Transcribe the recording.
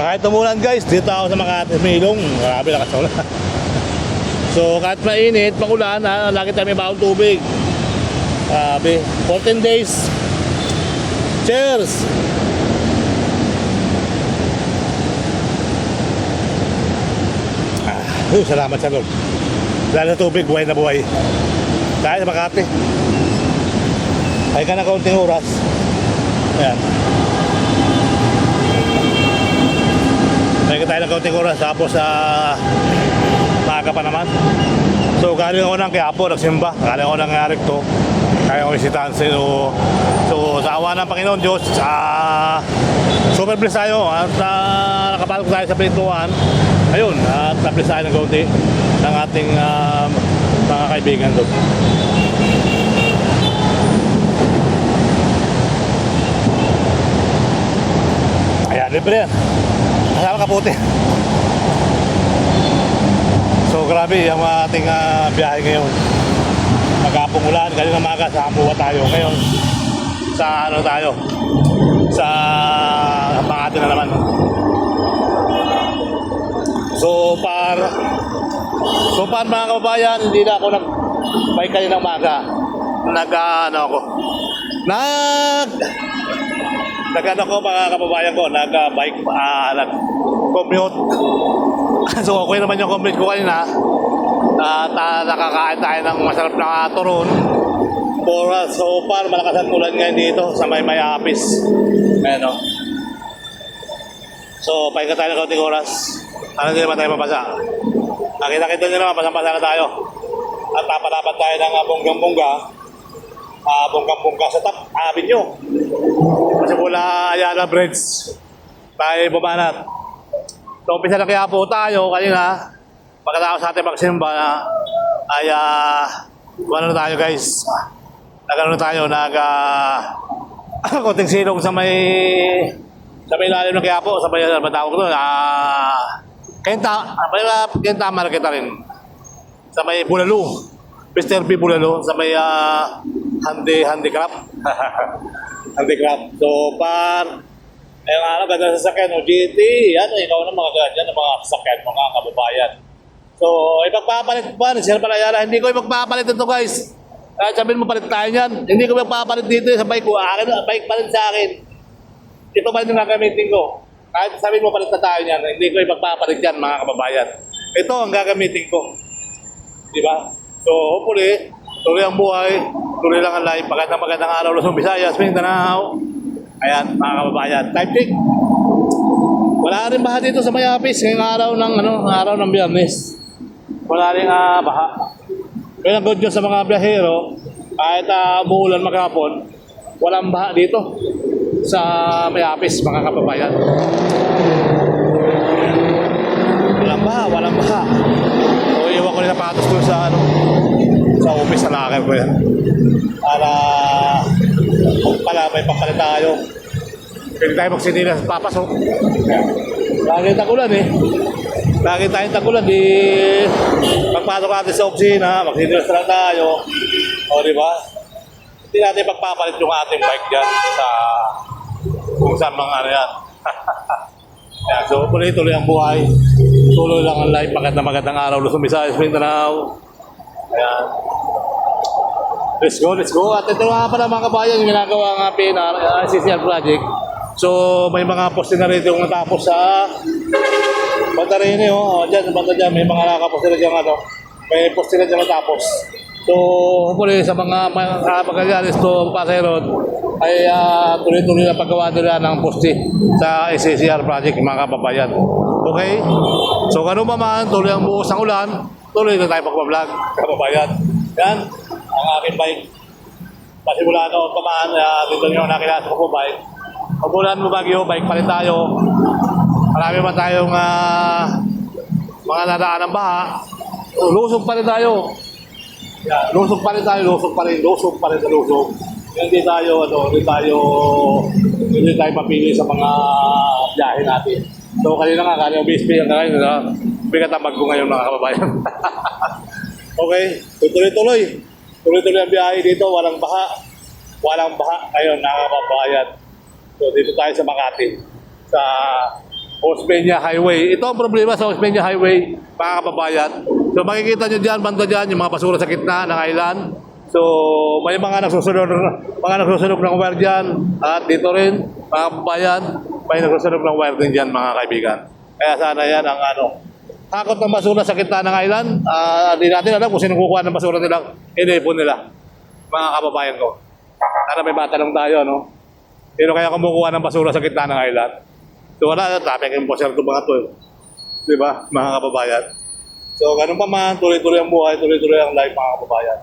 Kahit umulan guys, dito ako sa Makati, may ilong. Grabe lakas na ulan. So kahit mainit, magulan, lagi tayo may bawang tubig. Grabe, 14 days. Cheers! Salamat sa Lord. Dahil sa tubig, buhay na buhay. Dahil sa Makati. Ay ka na kaunting oras. Ayan. Ay ka tayo ng kaunting oras. Tapos maaga pa naman. So galing ako ng Quiapo, nagsimba. Galing ako ng Aricto. Kaya ako isitahan sa iyo. So sa awa ng Panginoon Diyos, super blessed tayo. At nakapasok tayo sa pintuan. Ayun, at na-bless tayo ng kaunti ng ating mga kaibigan doon. Ayan, libre yan. Kasama kaputi. So grabe yung ating biyahe ngayon. Magapong ulan, galing ng maga sa Amuwa tayo. Ngayon, sa ano tayo? Sa Makati na naman. So para mga kababayan, hindi na ako nag-bike kayo ng maga. Nag-ano ko mga kababayan ko, nag-bike, nag-commute. So okay naman yung commute ko kanina. At nakakain tayo ng masarap na turon. So far, malakas ang ulan ngayon dito sa may Apis. Ayan o. So pahinga tayo ng kaunting oras. Ano din naman tayo mapasa? Nakita-kita nyo naman, pasang-pasa na tayo. At napalapat tayo ng bonggang-bongga. Bonggang-bongga sa top avenue. Kasi mula Ayala Bridge tayo bumanat. So umpisa na kaya po tayo kanina. Pagkatapos sa ating magsimba ay ano na tayo guys. Nagano na tayo, konting silong sa may lalim ng Quiapo, sa may matawag doon. Kenta market rin. Sa may Bulalo. Mr. P. Bulalo. Sa may handicraft. Handicraft. So, ayun nga, ganda sa sasakyan. GT. Yan, ikaw na mga ganyan ng mga sasakyan, mga kababayan. So, ipagpapalit pa. Sir Palayala, hindi ko ipagpapalit ito guys. Kahit sabihin mo palit tayo yan. Hindi ko ipagpapalit dito sa bike ko. Bike palit sa akin. Ito pa rin yung gagamitin ko. Kahit sabihin mo palit na tayo niyan, hindi ko ipagpapalit yan mga kababayan. Ito ang gagamitin ko. Diba? So hopefully, tuloy ang buhay, tuloy lang ang life. Magandang araw Luzon, Visayas, Mindanao. Ayan mga kababayan. Time check. Wala rin baha dito sa Mayapis ngayong araw ng Biyernes. Wala rin baha. Kaya ang good news sa mga biyahero, kahit umuulan maghapon, walang baha dito sa Mayapis mga kababayan. Walang baha. So iwan ko nila patos ko sa office na locker ko yan. Para may papalit tayo. Pwede tayo magsinila sa papasok. Lagi tagulan Lagi tayong tagulan. Pagpasok natin sa opisina, magsinila lang tayo. O diba? Hindi natin pagpapalit yung ating bike dyan sa kung saan mga yan. Yan, so tuloy ang buhay. Tuloy lang ang life. Magandang araw Luzon, Visayas, Mindanao. Ayan. Let's go. At ito nga pala mga kabayan, yung ginagawa ng PNR, CCR project. So may mga poste na rin yung natapos sa banda rin dyan, banda dyan, may mga nakaposte na dyan may poste na dyan natapos. So hopefully sa mga magagalis to Pasay-Road ay tuloy-tuloy na paggawa nila ng poste sa SCCR project mga kababayan. Okay? So ganun pa man, tuloy ang buhos ng ulan, tuloy na tayo pagbablog kababayan. Yan, ang aking bike. Pasimula noon pa man, dito nyo nakilala ko po bike. Pag ulan mo bagyo, bike pa rin tayo. Marami pa tayong mga nadaan ng baha. Lusog pa rin tayo. Yeah, lusog pa rin. Hindi tayo mapili sa mga biyahe natin. So kanina nga, kanina BSP ang kakain, bigat ang bag ko ngayon mga kababayan. Okay, tuloy-tuloy ang biyahe dito, walang baha ngayon mga kababayan. So dito tayo sa Makati, sa Osmeña Highway. Ito ang problema sa Osmeña Highway, mga kababayan. So makikita nyo dyan, banda dyan, yung mga basura sa gitna ng island. So may mga nagsusunog ng wire dyan. At dito rin, mga kababayan, may nagsusunog ng wire din dyan, mga kaibigan. Kaya sana yan ang takot ng basura sa gitna ng island. Hindi natin alam kung sino kukuha ng basura nilang inipon nila, mga kababayan ko. Sana may matanong tayo, no? Sino kaya kumukuha ng basura sa gitna ng island? So wala, traffic enforcer ito mga to. Di ba, mga kababayan? So ganun pa man, tuloy-tuloy ang buhay, tuloy-tuloy ang life, mga kababayan.